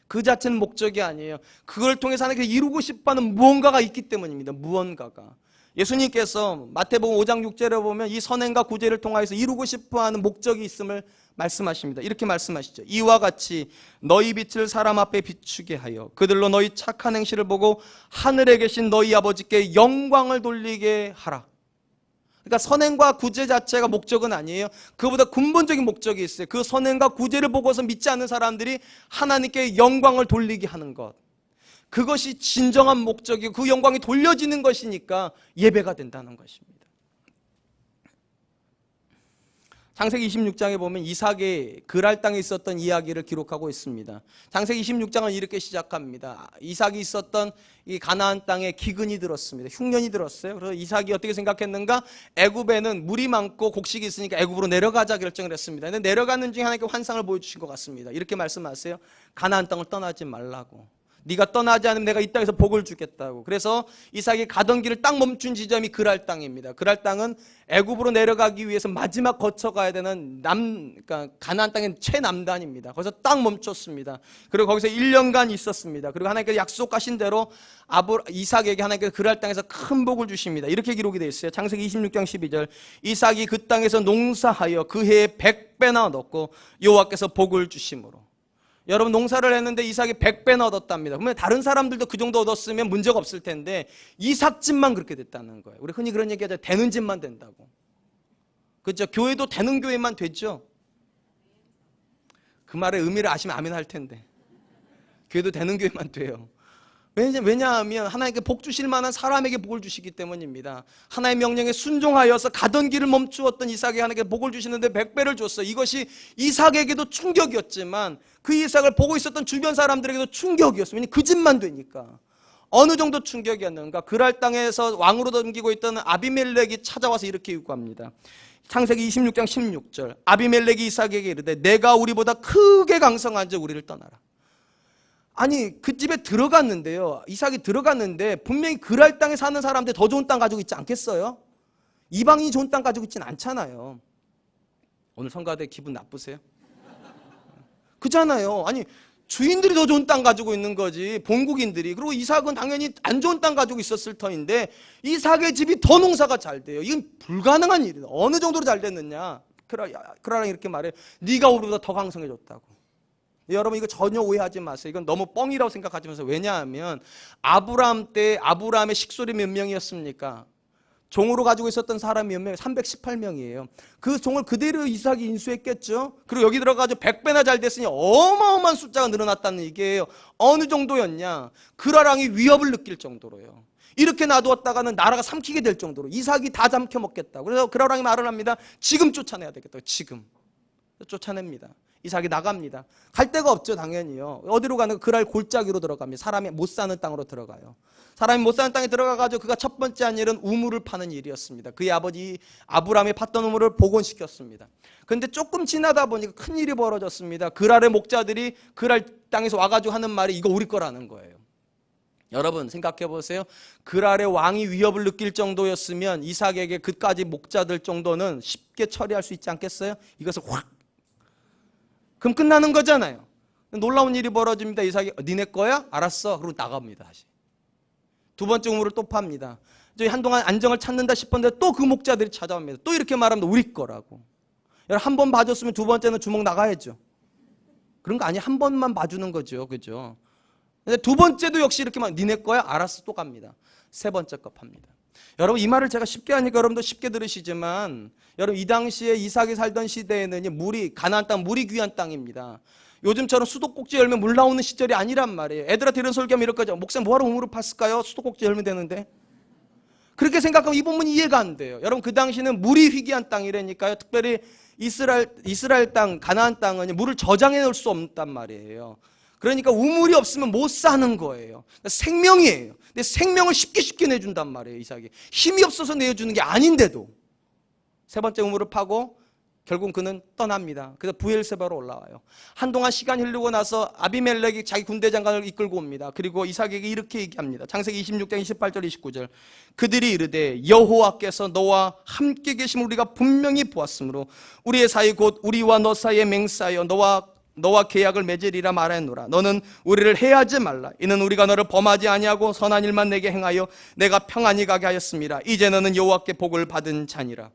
그 자체는 목적이 아니에요. 그걸 통해서 하나님께 이루고 싶어하는 무언가가 있기 때문입니다. 무언가가. 예수님께서 마태복음 5장 6절에 보면 이 선행과 구제를 통하여서 이루고 싶어하는 목적이 있음을 말씀하십니다. 이렇게 말씀하시죠. 이와 같이 너희 빛을 사람 앞에 비추게 하여 그들로 너희 착한 행실을 보고 하늘에 계신 너희 아버지께 영광을 돌리게 하라. 그러니까 선행과 구제 자체가 목적은 아니에요. 그보다 근본적인 목적이 있어요. 그 선행과 구제를 보고서 믿지 않는 사람들이 하나님께 영광을 돌리게 하는 것. 그것이 진정한 목적이고 그 영광이 돌려지는 것이니까 예배가 된다는 것입니다. 창세기 26장에 보면 이삭의 그랄 땅에 있었던 이야기를 기록하고 있습니다. 창세기 26장은 이렇게 시작합니다. 이삭이 있었던 이 가나안 땅에 기근이 들었습니다. 흉년이 들었어요. 그래서 이삭이 어떻게 생각했는가? 애굽에는 물이 많고 곡식이 있으니까 애굽으로 내려가자 결정을 했습니다. 근데 내려가는 중에 하나님께 환상을 보여주신 것 같습니다. 이렇게 말씀하세요. 가나안 땅을 떠나지 말라고. 네가 떠나지 않으면 내가 이 땅에서 복을 주겠다고. 그래서 이삭이 가던 길을 딱 멈춘 지점이 그랄 땅입니다. 그랄 땅은 애굽으로 내려가기 위해서 마지막 거쳐가야 되는 그러니까 가나안 땅의 최남단입니다. 거기서 딱 멈췄습니다. 그리고 거기서 1년간 있었습니다. 그리고 하나님께서 약속하신 대로 이삭에게 하나님께서 그랄 땅에서 큰 복을 주십니다. 이렇게 기록이 되어 있어요. 창세기 26장 12절. 이삭이 그 땅에서 농사하여 그 해에 100배나 얻었고 여호와께서 복을 주심으로. 여러분 농사를 했는데 이삭이 100배나 얻었답니다. 그러면 다른 사람들도 그 정도 얻었으면 문제가 없을 텐데 이삭 집만 그렇게 됐다는 거예요. 우리 흔히 그런 얘기 하죠. 되는 집만 된다고. 그렇죠? 교회도 되는 교회만 되죠. 그 말의 의미를 아시면 아멘 할 텐데. 교회도 되는 교회만 돼요. 왜냐하면 하나님께 복 주실 만한 사람에게 복을 주시기 때문입니다. 하나님의 명령에 순종하여서 가던 길을 멈추었던 이삭에게 하나님께 복을 주시는데 100배를 줬어요. 이것이 이삭에게도 충격이었지만 그 이삭을 보고 있었던 주변 사람들에게도 충격이었어요. 왜냐하면 그 집만 되니까. 어느 정도 충격이었는가? 그랄 땅에서 왕으로 섬기고 있던 아비멜렉이 찾아와서 이렇게 요구합니다. 창세기 26장 16절. 아비멜렉이 이삭에게 이르되 내가 우리보다 크게 강성한 자 우리를 떠나라. 아니 그 집에 들어갔는데요. 이삭이 들어갔는데 분명히 그랄 땅에 사는 사람들 더 좋은 땅 가지고 있지 않겠어요? 이방인이 좋은 땅 가지고 있지는 않잖아요. 오늘 성가대 기분 나쁘세요? 그잖아요. 아니 주인들이 더 좋은 땅 가지고 있는 거지 본국인들이. 그리고 이삭은 당연히 안 좋은 땅 가지고 있었을 터인데 이삭의 집이 더 농사가 잘 돼요. 이건 불가능한 일이다. 어느 정도로 잘 됐느냐? 그라랑 이렇게 말해요. 네가 우리보다 더 강성해졌다고. 여러분 이거 전혀 오해하지 마세요. 이건 너무 뻥이라고 생각하지 마세요. 왜냐하면 아브라함 때 아브라함의 식솔이 몇 명이었습니까? 종으로 가지고 있었던 사람이 몇 명? 318명이에요. 그 종을 그대로 이삭이 인수했겠죠. 그리고 여기 들어가지고 100배나 잘 됐으니 어마어마한 숫자가 늘어났다는 얘기예요. 어느 정도였냐? 그라랑이 위협을 느낄 정도로요. 이렇게 놔두었다가는 나라가 삼키게 될 정도로 이삭이 다 삼켜 먹겠다. 그래서 그라랑이 말을 합니다. 지금 쫓아내야 되겠다. 지금 쫓아냅니다. 이삭이 나갑니다. 갈 데가 없죠. 당연히요. 어디로 가는 그랄 골짜기로 들어갑니다. 사람이 못 사는 땅으로 들어가요. 사람이 못 사는 땅에 들어가가지고 그가 첫 번째 한 일은 우물을 파는 일이었습니다. 그의 아버지 아브라함이 팠던 우물을 복원시켰습니다. 그런데 조금 지나다 보니까 큰일이 벌어졌습니다. 그랄의 목자들이 그랄 땅에서 와가지고 하는 말이 이거 우리 거라는 거예요. 여러분 생각해 보세요. 그랄의 왕이 위협을 느낄 정도였으면 이삭에게 그까지 목자들 정도는 쉽게 처리할 수 있지 않겠어요? 이것을 확 그럼 끝나는 거잖아요. 놀라운 일이 벌어집니다. 이삭이 니네 거야? 알았어. 그리고 나갑니다. 다시. 두 번째 우물을 또 팝니다. 저희 한동안 안정을 찾는다 싶었는데 또 그 목자들이 찾아옵니다. 또 이렇게 말하면 우리 거라고. 여러분 한 번 봐줬으면 두 번째는 주먹 나가야죠. 그런 거 아니에요. 한 번만 봐주는 거죠. 그죠? 근데 두 번째도 역시 이렇게 말 니네 거야? 알았어. 또 갑니다. 세 번째 거 팝니다. 여러분 이 말을 제가 쉽게 하니까 여러분도 쉽게 들으시지만 여러분 이 당시에 이삭이 살던 시대에는 물이 가나안 땅 물이 귀한 땅입니다. 요즘처럼 수도꼭지 열면 물 나오는 시절이 아니란 말이에요. 애들한테 이런 설교하면 이럴 거죠. 목사님 뭐하러 우물을 팠을까요? 수도꼭지 열면 되는데. 그렇게 생각하면 이 부분이 이해가 안 돼요. 여러분 그 당시는 물이 희귀한 땅이라니까요. 특별히 이스라엘 땅 가나안 땅은 물을 저장해 놓을 수 없단 말이에요. 그러니까 우물이 없으면 못 사는 거예요. 그러니까 생명이에요. 근데 생명을 쉽게 내준단 말이에요. 이삭이 힘이 없어서 내주는 게 아닌데도 세 번째 우물을 파고 결국 그는 떠납니다. 그래서 부엘세바로 올라와요. 한동안 시간이 흐르고 나서 아비멜렉이 자기 군대 장관을 이끌고 옵니다. 그리고 이삭에게 이렇게 얘기합니다. 창세기 26장 28절 29절. 그들이 이르되 여호와께서 너와 함께 계심을 우리가 분명히 보았으므로 우리의 사이 곧 우리와 너 사이에 맹세하여 너와 계약을 맺으리라 말하노라. 너는 우리를 해하지 말라. 이는 우리가 너를 범하지 아니하고 선한 일만 내게 행하여 내가 평안히 가게 하였습니다. 이제 너는 여호와께 복을 받은 자니라.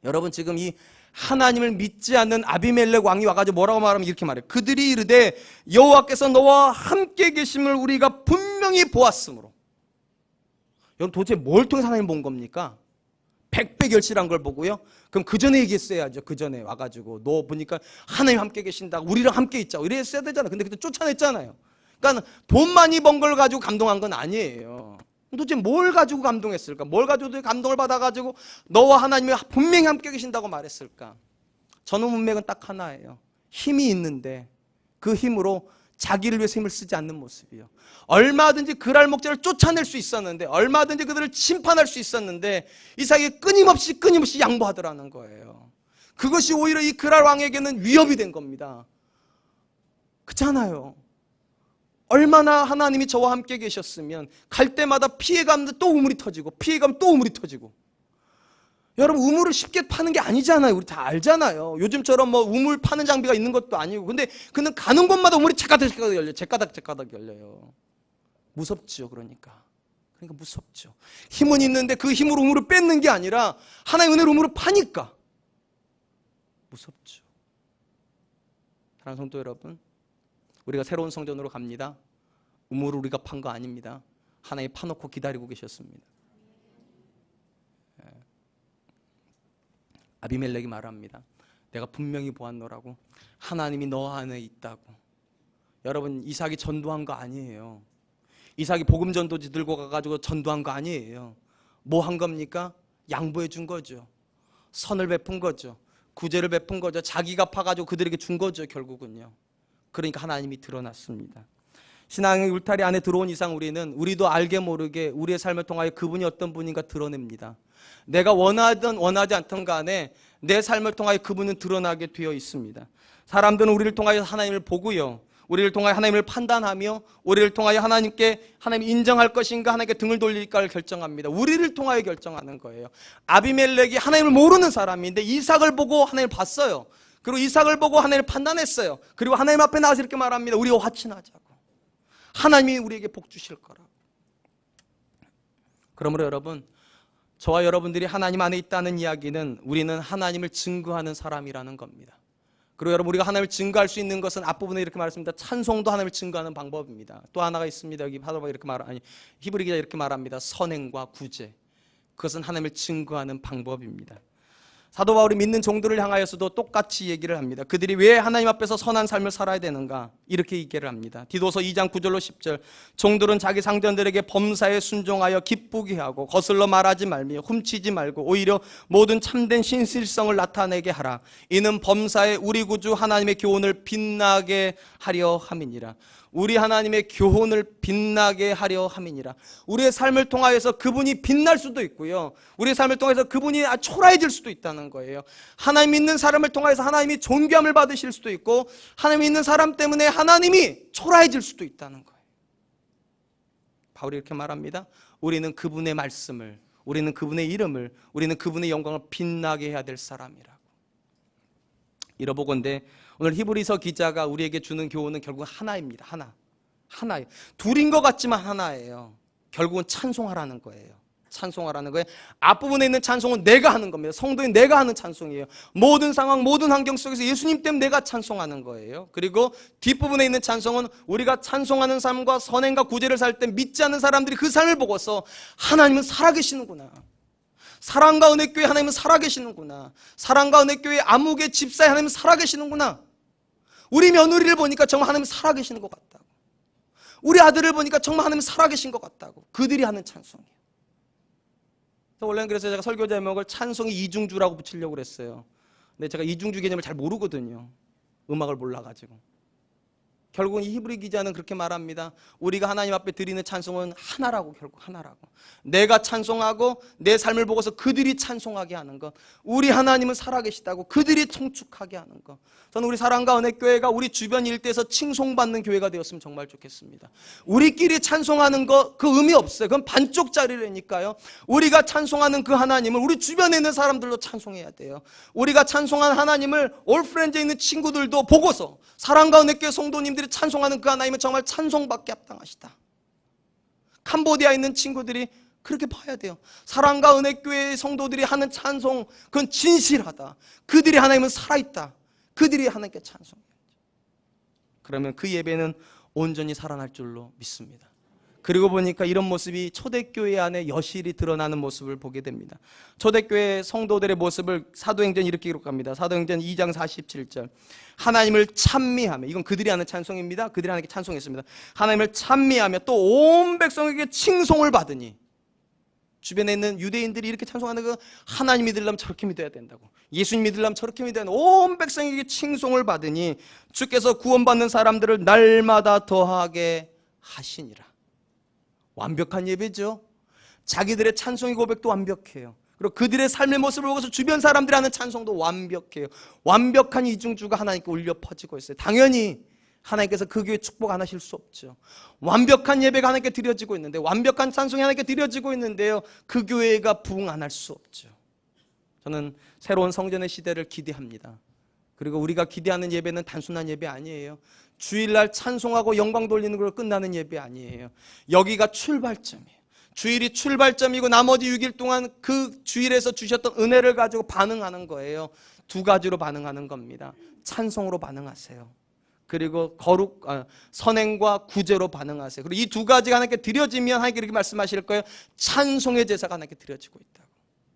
여러분 지금 이 하나님을 믿지 않는 아비멜렉 왕이 와가지고 뭐라고 말하면 이렇게 말해요. 그들이 이르되 여호와께서 너와 함께 계심을 우리가 분명히 보았으므로. 여러분 도대체 뭘 통해서 하나님 본 겁니까? 100배 결실한 걸 보고요. 그럼 그 전에 얘기했어야죠. 그 전에 와가지고 너 보니까 하나님 함께 계신다고 우리랑 함께 있자고 이랬어야 되잖아요. 근데 그때 쫓아냈잖아요. 그러니까 돈 많이 번 걸 가지고 감동한 건 아니에요. 도대체 뭘 가지고 감동했을까? 뭘 가지고 감동을 받아가지고 너와 하나님이 분명히 함께 계신다고 말했을까? 전후 문맥은 딱 하나예요. 힘이 있는데 그 힘으로 자기를 위해서 힘을 쓰지 않는 모습이요. 얼마든지 그랄 목자를 쫓아낼 수 있었는데, 얼마든지 그들을 심판할 수 있었는데 이삭이 끊임없이 양보하더라는 거예요. 그것이 오히려 이 그랄 왕에게는 위협이 된 겁니다. 그렇잖아요. 얼마나 하나님이 저와 함께 계셨으면 갈 때마다 피해가면 또 우물이 터지고 피해가면 또 우물이 터지고. 여러분, 우물을 쉽게 파는 게 아니잖아요. 우리 다 알잖아요. 요즘처럼 뭐 우물 파는 장비가 있는 것도 아니고. 근데 그는 가는 곳마다 우물이 제까닥 열려요. 제까닥 열려요. 무섭죠. 그러니까 무섭죠. 힘은 있는데 그 힘으로 우물을 뺏는 게 아니라 하나의 은혜로 우물을 파니까 무섭죠. 사랑하는 성도 여러분, 우리가 새로운 성전으로 갑니다. 우물을 우리가 판 거 아닙니다. 하나님 파놓고 기다리고 계셨습니다. 아비멜렉이 말합니다. 내가 분명히 보았노라고. 하나님이 너 안에 있다고. 여러분, 이삭이 전도한 거 아니에요. 이삭이 복음 전도지 들고 가가지고 전도한 거 아니에요. 뭐 한 겁니까? 양보해 준 거죠. 선을 베푼 거죠. 구제를 베푼 거죠. 자기가 파가지고 그들에게 준 거죠. 결국은요. 그러니까 하나님이 드러났습니다. 신앙의 울타리 안에 들어온 이상 우리도 알게 모르게 우리의 삶을 통하여 그분이 어떤 분인가 드러냅니다. 내가 원하든 원하지 않든 간에 내 삶을 통하여 그분은 드러나게 되어 있습니다. 사람들은 우리를 통하여 하나님을 보고요, 우리를 통하여 하나님을 판단하며 우리를 통하여 하나님께 하나님이 인정할 것인가 하나님께 등을 돌릴까를 결정합니다. 우리를 통하여 결정하는 거예요. 아비멜렉이 하나님을 모르는 사람인데 이삭을 보고 하나님을 봤어요. 그리고 이삭을 보고 하나님을 판단했어요. 그리고 하나님 앞에 나와서 이렇게 말합니다. 우리와 화친하자고. 하나님이 우리에게 복 주실 거라고. 그러므로 여러분, 저와 여러분들이 하나님 안에 있다는 이야기는 우리는 하나님을 증거하는 사람이라는 겁니다. 그리고 여러분, 우리가 하나님을 증거할 수 있는 것은 앞부분에 이렇게 말했습니다. 찬송도 하나님을 증거하는 방법입니다. 또 하나가 있습니다. 여기 히브리 기자 이렇게 말합니다. 선행과 구제. 그것은 하나님을 증거하는 방법입니다. 사도 바울이 믿는 종들을 향하여서도 똑같이 얘기를 합니다. 그들이 왜 하나님 앞에서 선한 삶을 살아야 되는가? 이렇게 얘기를 합니다. 디도서 2장 9절로 10절. 종들은 자기 상전들에게 범사에 순종하여 기쁘게 하고 거슬러 말하지 말며 훔치지 말고 오히려 모든 참된 신실성을 나타내게 하라. 이는 범사에 우리 구주 하나님의 교훈을 빛나게 하려 함이니라. 우리 하나님의 교훈을 빛나게 하려 함이니라. 우리의 삶을 통하여서 그분이 빛날 수도 있고요, 우리의 삶을 통해서 그분이 초라해질 수도 있다는 거예요. 하나님 믿는 사람을 통해서 하나님이 존귀함을 받으실 수도 있고, 하나님 믿는 사람 때문에 하나님이 초라해질 수도 있다는 거예요. 바울이 이렇게 말합니다. 우리는 그분의 말씀을, 우리는 그분의 이름을, 우리는 그분의 영광을 빛나게 해야 될 사람이라고. 이러보건대 오늘 히브리서 기자가 우리에게 주는 교훈은 결국 하나입니다. 하나예요. 둘인 것 같지만 하나예요. 결국은 찬송하라는 거예요. 찬송하라는 거예요. 앞부분에 있는 찬송은 내가 하는 겁니다. 성도인 내가 하는 찬송이에요. 모든 상황, 모든 환경 속에서 예수님 때문에 내가 찬송하는 거예요. 그리고 뒷부분에 있는 찬송은 우리가 찬송하는 삶과 선행과 구제를 살 때 믿지 않는 사람들이 그 삶을 보고서 하나님은 살아계시는구나, 사랑과 은혜교회 하나님은 살아계시는구나, 사랑과 은혜교회 암흑의 집사에 하나님은 살아계시는구나, 우리 며느리를 보니까 정말 하나님 살아계시는 것 같다고, 우리 아들을 보니까 정말 하나님 살아계신 것 같다고, 그들이 하는 찬송이에요. 원래는 그래서 제가 설교 제목을 찬송의 이중주라고 붙이려고 그랬어요. 근데 제가 이중주 개념을 잘 모르거든요. 음악을 몰라가지고. 결국은 이 히브리 기자는 그렇게 말합니다. 우리가 하나님 앞에 드리는 찬송은 하나라고, 결국 하나라고. 내가 찬송하고 내 삶을 보고서 그들이 찬송하게 하는 것. 우리 하나님은 살아계시다고 그들이 청축하게 하는 것. 저는 우리 사랑과 은혜교회가 우리 주변 일대에서 칭송받는 교회가 되었으면 정말 좋겠습니다. 우리끼리 찬송하는 거 그 의미 없어요. 그건 반쪽짜리라니까요. 우리가 찬송하는 그 하나님을 우리 주변에 있는 사람들도 찬송해야 돼요. 우리가 찬송한 하나님을 올프렌즈에 있는 친구들도 보고서 사랑과 은혜교회 성도님들이 찬송하는 그 하나님은 정말 찬송받게 합당하시다. 캄보디아에 있는 친구들이 그렇게 봐야 돼요. 사랑과 은혜교회의 성도들이 하는 찬송, 그건 진실하다. 그들이 하나님은 살아있다. 그들이 하나님께 찬송해야죠. 그러면 그 예배는 온전히 살아날 줄로 믿습니다. 그리고 보니까 이런 모습이 초대교회 안에 여실히 드러나는 모습을 보게 됩니다. 초대교회 성도들의 모습을 사도행전이 이렇게 기록합니다. 사도행전 2장 47절. 하나님을 찬미하며, 이건 그들이 하는 찬송입니다. 그들이 하나님께 찬송했습니다. 하나님을 찬미하며 또 온 백성에게 칭송을 받으니, 주변에 있는 유대인들이 이렇게 찬송하는 거, 하나님 믿으려면 저렇게 믿어야 된다고, 예수님 믿으려면 저렇게 믿어야 된다고, 온 백성에게 칭송을 받으니 주께서 구원받는 사람들을 날마다 더하게 하시니라. 완벽한 예배죠. 자기들의 찬송의 고백도 완벽해요. 그리고 그들의 삶의 모습을 보고서 주변 사람들이 하는 찬송도 완벽해요. 완벽한 이중주가 하나님께 울려 퍼지고 있어요. 당연히 하나님께서 그 교회 축복 안 하실 수 없죠. 완벽한 예배가 하나님께 드려지고 있는데, 완벽한 찬송이 하나님께 드려지고 있는데요, 그 교회가 부흥 안 할 수 없죠. 저는 새로운 성전의 시대를 기대합니다. 그리고 우리가 기대하는 예배는 단순한 예배 아니에요. 주일날 찬송하고 영광 돌리는 걸로 끝나는 예배 아니에요. 여기가 출발점이에요. 주일이 출발점이고 나머지 6일 동안 그 주일에서 주셨던 은혜를 가지고 반응하는 거예요. 두 가지로 반응하는 겁니다. 찬송으로 반응하세요. 그리고 선행과 구제로 반응하세요. 그리고 이 두 가지가 하나님께 드려지면 하나님께 이렇게 말씀하실 거예요. 찬송의 제사가 하나님께 드려지고 있다고.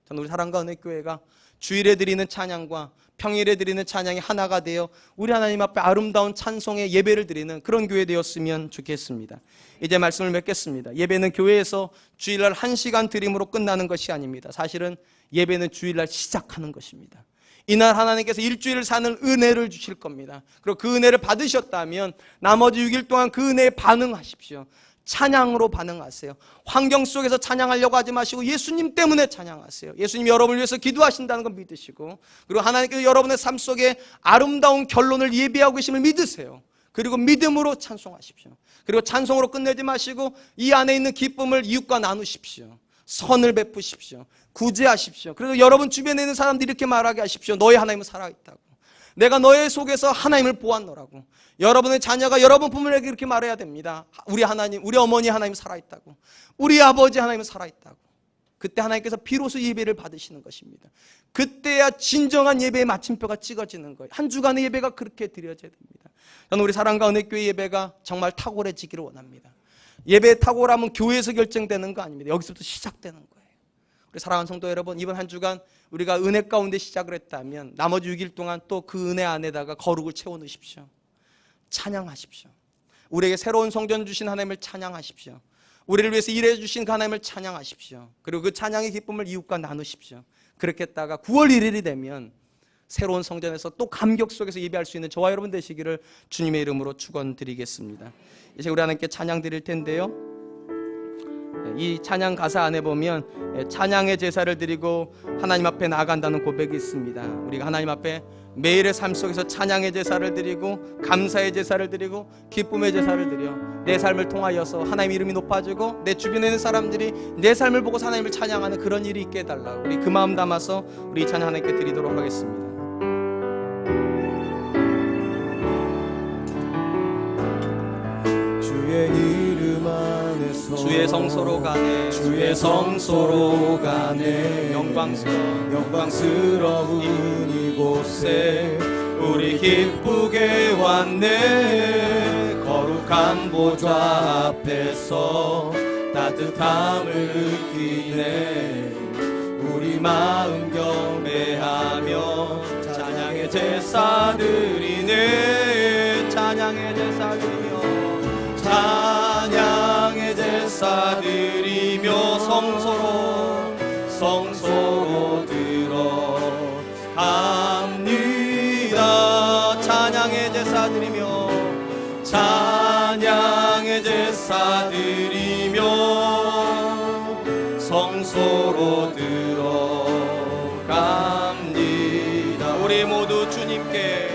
저는 우리 사랑과 은혜교회가 주일에 드리는 찬양과 평일에 드리는 찬양이 하나가 되어 우리 하나님 앞에 아름다운 찬송의 예배를 드리는 그런 교회 되었으면 좋겠습니다. 이제 말씀을 맺겠습니다. 예배는 교회에서 주일날 1시간 드림으로 끝나는 것이 아닙니다. 사실은 예배는 주일날 시작하는 것입니다. 이날 하나님께서 일주일을 사는 은혜를 주실 겁니다. 그리고 그 은혜를 받으셨다면 나머지 6일 동안 그 은혜에 반응하십시오. 찬양으로 반응하세요. 환경 속에서 찬양하려고 하지 마시고 예수님 때문에 찬양하세요. 예수님이 여러분을 위해서 기도하신다는 걸 믿으시고, 그리고 하나님께서 여러분의 삶 속에 아름다운 결론을 예비하고 계심을 믿으세요. 그리고 믿음으로 찬송하십시오. 그리고 찬송으로 끝내지 마시고 이 안에 있는 기쁨을 이웃과 나누십시오. 선을 베푸십시오. 구제하십시오. 그래서 여러분 주변에 있는 사람들이 이렇게 말하게 하십시오. 너의 하나님은 살아있다고. 내가 너의 속에서 하나님을 보았노라고. 여러분의 자녀가 여러분 부모에게 이렇게 말해야 됩니다. 우리 하나님, 우리 어머니 하나님 살아있다고. 우리 아버지 하나님은 살아있다고. 그때 하나님께서 비로소 예배를 받으시는 것입니다. 그때야 진정한 예배의 마침표가 찍어지는 거예요. 한 주간의 예배가 그렇게 드려져야 됩니다. 저는 우리 사랑과 은혜교회 예배가 정말 탁월해지기를 원합니다. 예배의 탁월함은 교회에서 결정되는 거 아닙니다. 여기서부터 시작되는 거예요. 우리 사랑하는 성도 여러분, 이번 한 주간 우리가 은혜 가운데 시작을 했다면 나머지 6일 동안 또 그 은혜 안에다가 거룩을 채워 넣으십시오. 찬양하십시오. 우리에게 새로운 성전 주신 하나님을 찬양하십시오. 우리를 위해서 일해 주신 그 하나님을 찬양하십시오. 그리고 그 찬양의 기쁨을 이웃과 나누십시오. 그렇게 했다가 9월 1일이 되면 새로운 성전에서 또 감격 속에서 예배할 수 있는 저와 여러분 되시기를 주님의 이름으로 축원드리겠습니다. 이제 우리 하나님께 찬양 드릴 텐데요, 이 찬양 가사 안에 보면 찬양의 제사를 드리고 하나님 앞에 나아간다는 고백이 있습니다. 우리가 하나님 앞에 매일의 삶 속에서 찬양의 제사를 드리고 감사의 제사를 드리고 기쁨의 제사를 드려 내 삶을 통하여서 하나님 이름이 높아지고 내 주변에 있는 사람들이 내 삶을 보고 하나님을 찬양하는 그런 일이 있게 해달라고 우리 그 마음 담아서 우리 찬양 하나님께 드리도록 하겠습니다. 주의 이름 안에서 주의 성소로 가네, 주의 성소로 가네, 영광스러운 이곳에 우리 기쁘게 왔네. 거룩한 보좌 앞에서 따뜻함을 느끼네. 우리 마음 경배하며 찬양의 제사 드리네. 찬양의 제사 드리며 찬양의 제사 드리며 성소로 들어갑니다. 찬양의 제사 드리며 찬양의 제사 드리며 성소로 들어갑니다. 우리 모두 주님께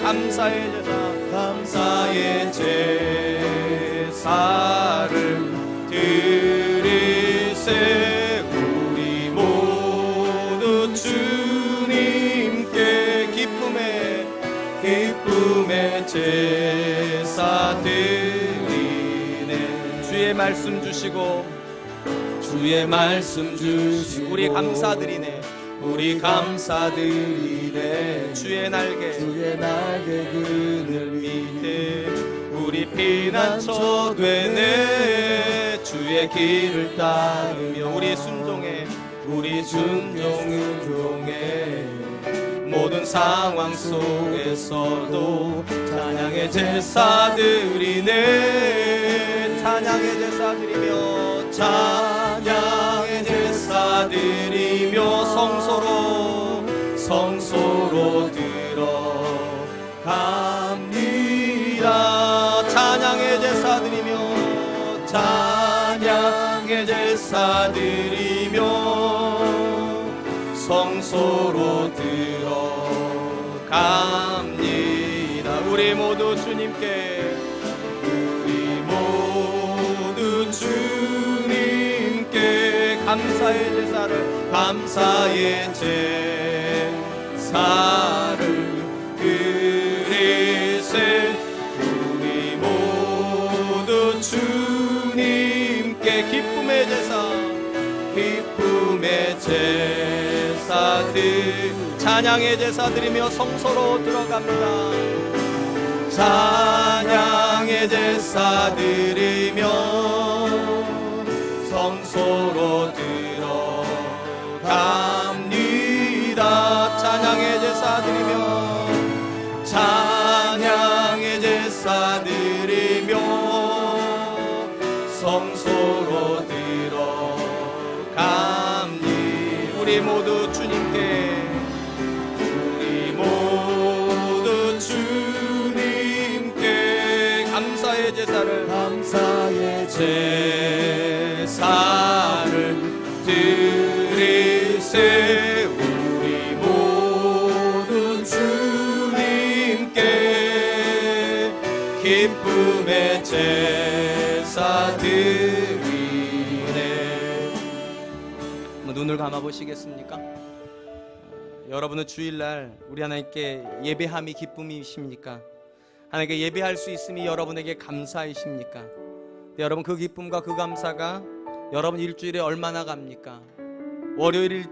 감사의 제사를 드리세. 우리 모두 주님께 기쁨의 제사 드리네. 주의 말씀 주시고 우리 감사드리네. 우리 감사드리네. 주의 날개 그늘 밑에 우리 피난처 되네. 주의 길을 따르며 우리 순종해 모든 상황 속에서도 찬양의 제사 드리네. 찬양의 제사 드리며 찬양의 제사 드리며 성소로 들어갑니다. 찬양의 제사 드리며 찬양의 제사 드리며 성소로 들어갑니다. 우리 모두 주님께 감사의 제사를 드리세. 우리 모두 주님께 기쁨의 제사 찬양의 제사 드리며 성소로 들어갑니다. 찬양의 제사 드리며 성소로 들어갑니다. 찬양의 제사 드리며 찬양의 제사 드리며 성소로 들어갑니다. 우리 모두 주님께 감사의 제사를 드리세. 우리 모두 주님께 기쁨의 제사 드리네. 눈을 감아 보시겠습니까? 여러분은 주일날 우리 하나님께 예배함이 기쁨이십니까? 하나님께 예배할 수 있음이 여러분에게 감사이십니까? 여러분 그 기쁨과 그 감사가 여러분 일주일에 얼마나 갑니까? 월요일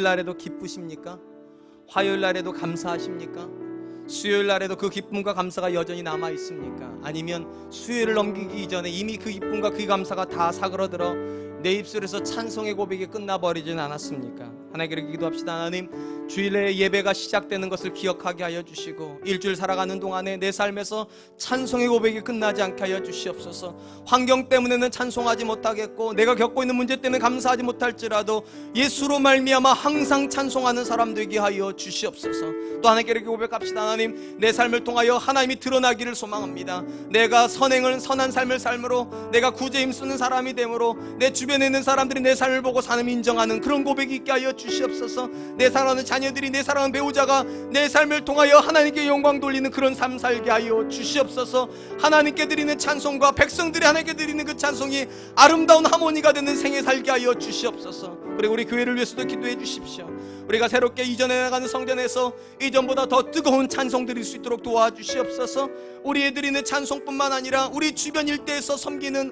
날에도 기쁘십니까? 화요일 날에도 감사하십니까? 수요일 날에도 그 기쁨과 감사가 여전히 남아 있습니까? 아니면 수요일을 넘기기 이전에 이미 그 기쁨과 그 감사가 다 사그러들어 내 입술에서 찬송의 고백이 끝나버리진 않았습니까? 하나님께 기도합시다. 하나님, 주일에 예배가 시작되는 것을 기억하게 하여 주시고 일주일 살아가는 동안에 내 삶에서 찬송의 고백이 끝나지 않게 하여 주시옵소서. 환경 때문에는 찬송하지 못하겠고 내가 겪고 있는 문제 때문에 감사하지 못할지라도 예수로 말미암아 항상 찬송하는 사람 되게 하여 주시옵소서. 또 하나님께 이렇게 고백합시다. 하나님, 내 삶을 통하여 하나님이 드러나기를 소망합니다. 내가 선한 삶을 삶으로 내가 구제 힘쓰는 사람이 되므로 내 주변에 있는 사람들이 내 삶을 보고 사람을 인정하는 그런 고백이 있게 하여 주시옵소서. 내 사랑하는 자녀들이, 내 사랑하는 배우자가 내 삶을 통하여 하나님께 영광 돌리는 그런 삶 살게 하여 주시옵소서. 하나님께 드리는 찬송과 백성들이 하나님께 드리는 그 찬송이 아름다운 하모니가 되는 생애 살게 하여 주시옵소서. 그리고 우리 교회를 위해서도 기도해 주십시오. 우리가 새롭게 이전해 나가는 성전에서 이전보다 더 뜨거운 찬송 드릴 수 있도록 도와주시옵소서. 우리의 드리는 찬송뿐만 아니라 우리 주변 일대에서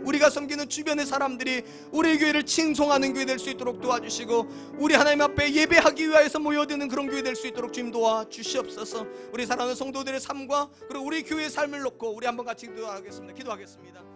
우리가 섬기는 주변의 사람들이 우리 교회를 칭송하는 교회 될 수 있도록 도와주시고 우리 하나님 앞에 예배하기 위하여서 모여드는 그런 교회 될 수 있도록 주님 도와주시옵소서. 우리 사랑하는 성도들의 삶과 그리고 우리 교회의 삶을 놓고 우리 한번 같이 기도하겠습니다.